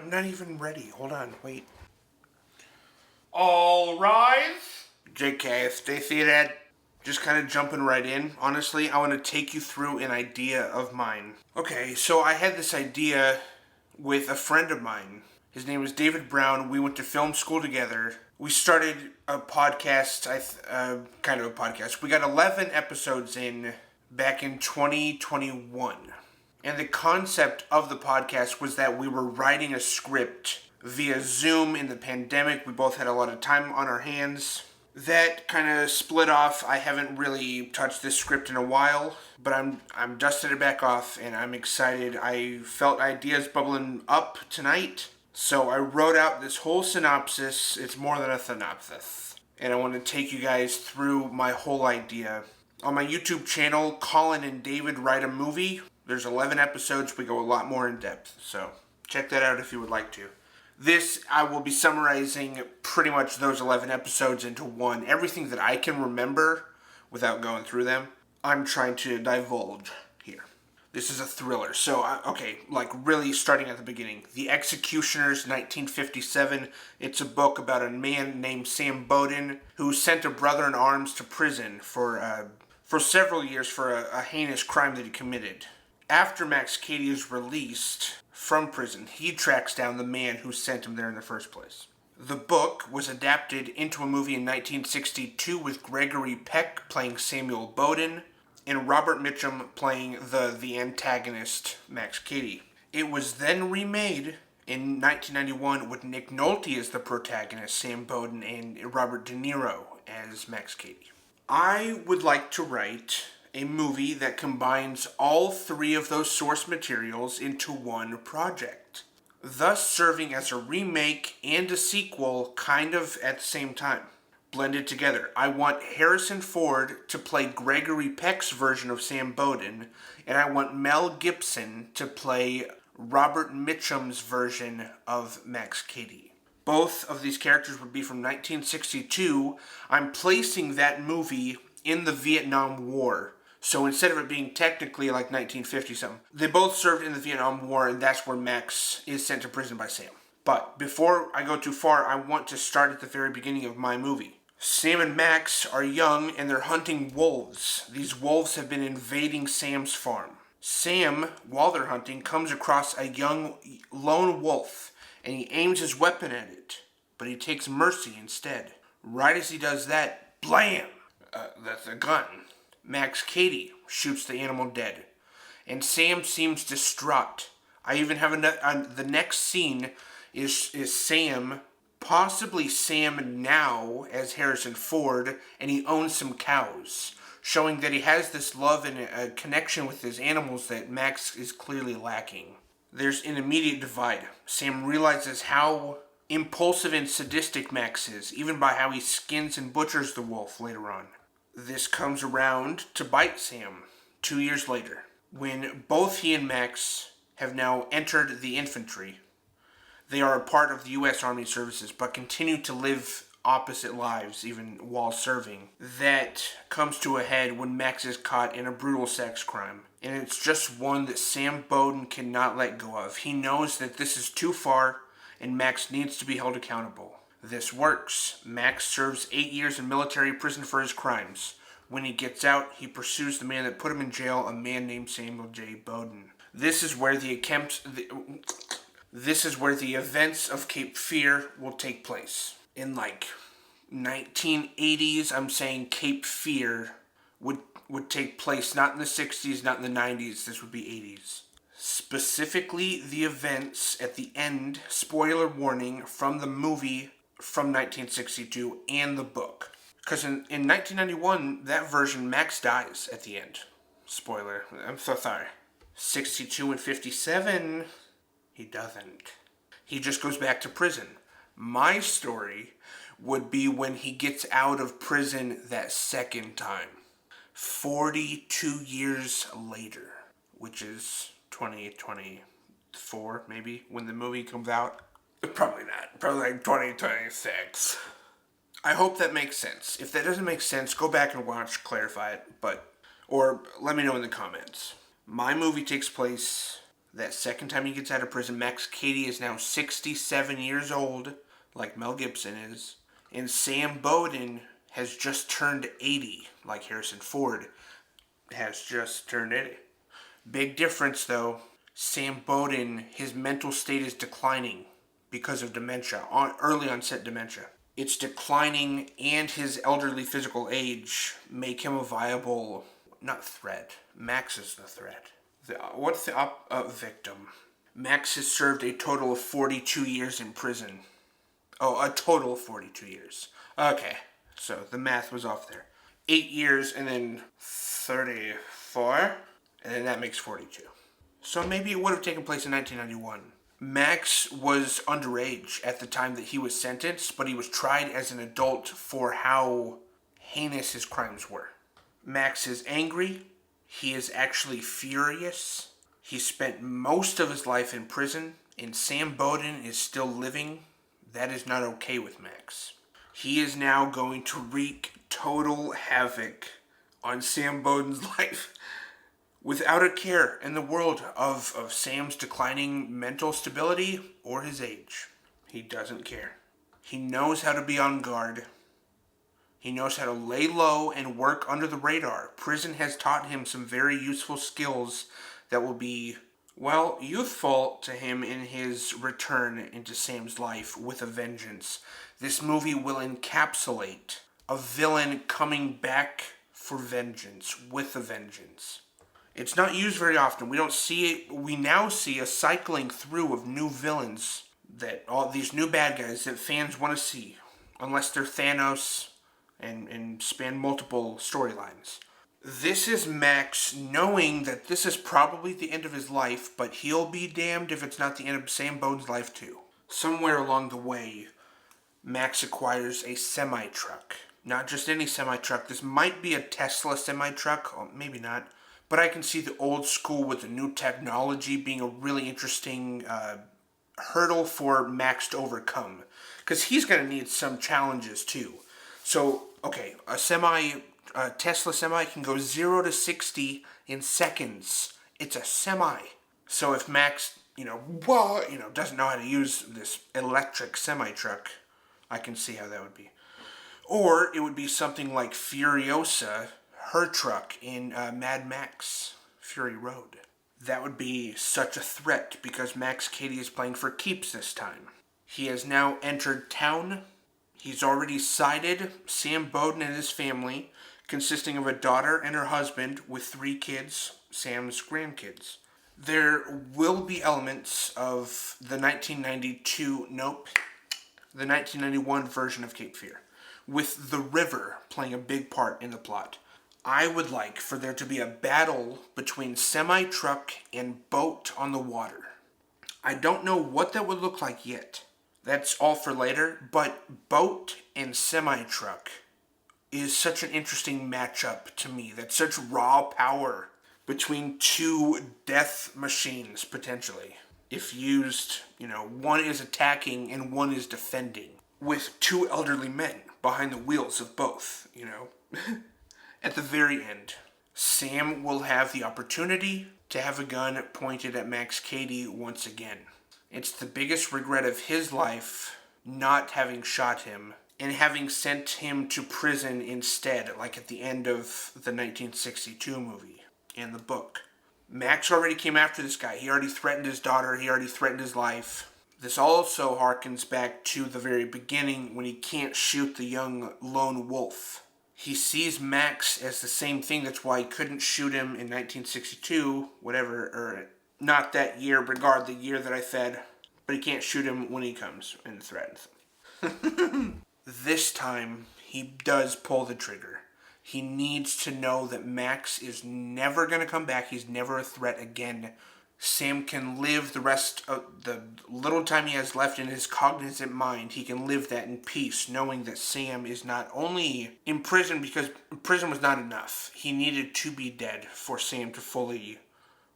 I'm not even ready. Hold on, wait. All rise. JK, Stacy, Dad. Just kind of jumping right in. Honestly, I want to take you through an idea of mine. Okay, so I had this idea with a friend of mine. His name is David Brown. We went to film school together. We started a podcast, kind of a podcast. We got 11 episodes in back in 2021. And the concept of the podcast was that we were writing a script via Zoom in the pandemic. We both had a lot of time on our hands. That kind of split off. I haven't really touched this script in a while, but I'm dusting it back off and I'm excited. I felt ideas bubbling up tonight, so I wrote out this whole synopsis. It's more than a synopsis, and I want to take you guys through my whole idea. On my YouTube channel, Collin and David Write a Movie, there's 11 episodes. We go a lot more in depth, so check that out if you would like to. This, I will be summarizing pretty much those 11 episodes into one. Everything that I can remember without going through them, I'm trying to divulge here. This is a thriller. So, really starting at the beginning. The Executioners, 1957. It's a book about a man named Sam Bowden who sent a brother-in-arms to prison for several years for a heinous crime that he committed. After Max Cady is released from prison, he tracks down the man who sent him there in the first place. The book was adapted into a movie in 1962 with Gregory Peck playing Samuel Bowden and Robert Mitchum playing the antagonist, Max Cady. It was then remade in 1991 with Nick Nolte as the protagonist, Sam Bowden, and Robert De Niro as Max Cady. I would like to write a movie that combines all three of those source materials into one project, thus serving as a remake and a sequel kind of at the same time, blended together. I want Harrison Ford to play Gregory Peck's version of Sam Bowden, and I want Mel Gibson to play Robert Mitchum's version of Max Cady. Both of these characters would be from 1962. I'm placing that movie in the Vietnam War. So instead of it being technically like 1950-something, they both served in the Vietnam War, and that's where Max is sent to prison by Sam. But before I go too far, I want to start at the very beginning of my movie. Sam and Max are young, and they're hunting wolves. These wolves have been invading Sam's farm. Sam, while they're hunting, comes across a young lone wolf, and he aims his weapon at it, but he takes mercy instead. Right as he does that, blam! That's a gun. Max Cady shoots the animal dead, and Sam seems distraught. I even have the next scene is Sam, possibly Sam now as Harrison Ford, and he owns some cows, showing that he has this love and a connection with his animals that Max is clearly lacking. There's an immediate divide. Sam realizes how impulsive and sadistic Max is, even by how he skins and butchers the wolf later on. This comes around to bite Sam 2 years later, when both he and Max have now entered the infantry. They are a part of the U.S. Army services, but continue to live opposite lives even while serving. That comes to a head when Max is caught in a brutal sex crime, and it's just one that Sam Bowden cannot let go of. He knows that this is too far, and Max needs to be held accountable. This works. Max serves 8 years in military prison for his crimes. When he gets out, he pursues the man that put him in jail, a man named Samuel J. Bowden. This is where the events of Cape Fear will take place. In 1980s, I'm saying Cape Fear would take place not in the 60s, not in the 90s. This would be 80s. Specifically, the events at the end, spoiler warning, from the movie from 1962 and the book. Because in 1991, that version, Max dies at the end. Spoiler. I'm so sorry. 62 and 57, he doesn't. He just goes back to prison. My story would be when he gets out of prison that second time. 42 years later, which is 2024, maybe, when the movie comes out. Probably not. Probably like 2026. I hope that makes sense. If that doesn't make sense, go back and watch, clarify it, or let me know in the comments. My movie takes place That second time he gets out of prison, Max Cady is now 67 years old, like Mel Gibson is. And Sam Bowden has just turned 80, like Harrison Ford has just turned 80. Big difference, though. Sam Bowden, his mental state is declining because of dementia, early onset dementia. It's declining, and his elderly physical age make him a viable, not threat. Max is the threat. What's the victim? Max has served a total of 42 years in prison. Oh, a total of 42 years. Okay, so the math was off there. 8 years and then 34, and then that makes 42. So maybe it would have taken place in 1991. Max was underage at the time that he was sentenced, but he was tried as an adult for how heinous his crimes were. Max is angry. He is actually furious. He spent most of his life in prison, and Sam Bowden is still living. That is not okay with Max. He is now going to wreak total havoc on Sam Bowden's life without a care in the world of Sam's declining mental stability or his age. He doesn't care. He knows how to be on guard. He knows how to lay low and work under the radar. Prison has taught him some very useful skills that will be, well, youthful to him in his return into Sam's life with a vengeance. This movie will encapsulate a villain coming back for vengeance with a vengeance. It's not used very often. We don't see it. We now see a cycling through of new villains, that all these new bad guys that fans want to see, unless they're Thanos and span multiple storylines. This is Max knowing that this is probably the end of his life, but he'll be damned if it's not the end of Sam Bowden's life too. Somewhere along the way, Max acquires a semi-truck. Not just any semi-truck. This might be a Tesla semi-truck, or maybe not. But I can see the old school with the new technology being a really interesting hurdle for Max to overcome. Because he's going to need some challenges too. So, okay, a Tesla semi can go 0 to 60 in seconds. It's a semi. So if Max, doesn't know how to use this electric semi-truck, I can see how that would be. Or it would be something like Furiosa, her truck in Mad Max Fury Road. That would be such a threat because Max Cady is playing for keeps this time. He has now entered town. He's already sighted Sam Bowden and his family, consisting of a daughter and her husband with 3 kids, Sam's grandkids. There will be elements of the 1991 version of Cape Fear, with the river playing a big part in the plot. I would like for there to be a battle between semi-truck and boat on the water. I don't know what that would look like yet. That's all for later, but boat and semi-truck is such an interesting matchup to me. That's such raw power between 2 death machines, potentially. If used, one is attacking and one is defending, with 2 elderly men behind the wheels of both, At the very end, Sam will have the opportunity to have a gun pointed at Max Cady once again. It's the biggest regret of his life not having shot him and having sent him to prison instead, like at the end of the 1962 movie and the book. Max already came after this guy. He already threatened his daughter. He already threatened his life. This also harkens back to the very beginning when he can't shoot the young lone wolf. He sees Max as the same thing. That's why he couldn't shoot him in 1962, or not that year, regard the year that I said, but he can't shoot him when he comes and threatens him. This time, he does pull the trigger. He needs to know that Max is never going to come back. He's never a threat again. Sam can live the rest of the little time he has left in his cognizant mind. He can live that in peace, knowing that Sam is not only in prison because prison was not enough. He needed to be dead for Sam to fully,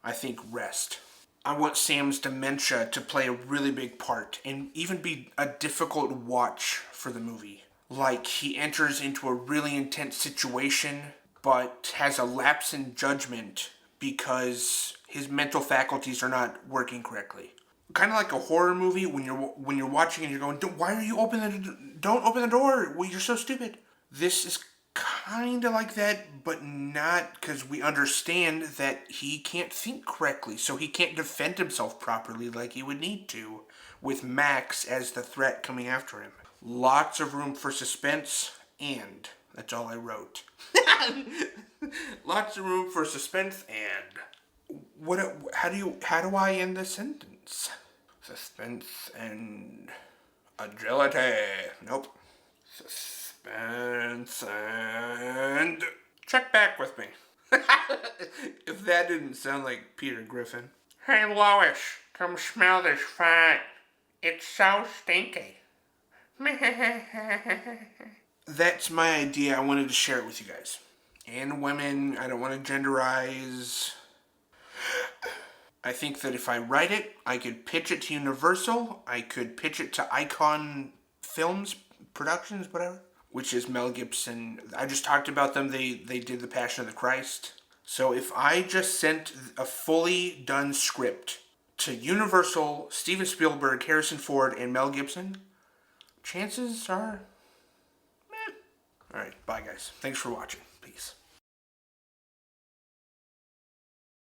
I think, rest. I want Sam's dementia to play a really big part and even be a difficult watch for the movie. Like he enters into a really intense situation, but has a lapse in judgment because his mental faculties are not working correctly. Kind of like a horror movie when you're watching and you're going, why are you don't open the door? Well, you're so stupid. This is kind of like that, but not, because we understand that he can't think correctly, so he can't defend himself properly like he would need to, with Max as the threat coming after him. Lots of room for suspense, and that's all I wrote. Lots of room for suspense, and how do I end the sentence? Suspense and agility. Nope. Suspense and check back with me. If that didn't sound like Peter Griffin. Hey Lois, come smell this fart. It's so stinky. That's my idea. I wanted to share it with you guys. And women, I don't want to genderize. I think that if I write it, I could pitch it to Universal. I could pitch it to Icon Films, Productions, whatever, which is Mel Gibson. I just talked about them. They did The Passion of the Christ. So if I just sent a fully done script to Universal, Steven Spielberg, Harrison Ford, and Mel Gibson, chances are, meh. All right, bye guys. Thanks for watching. Peace.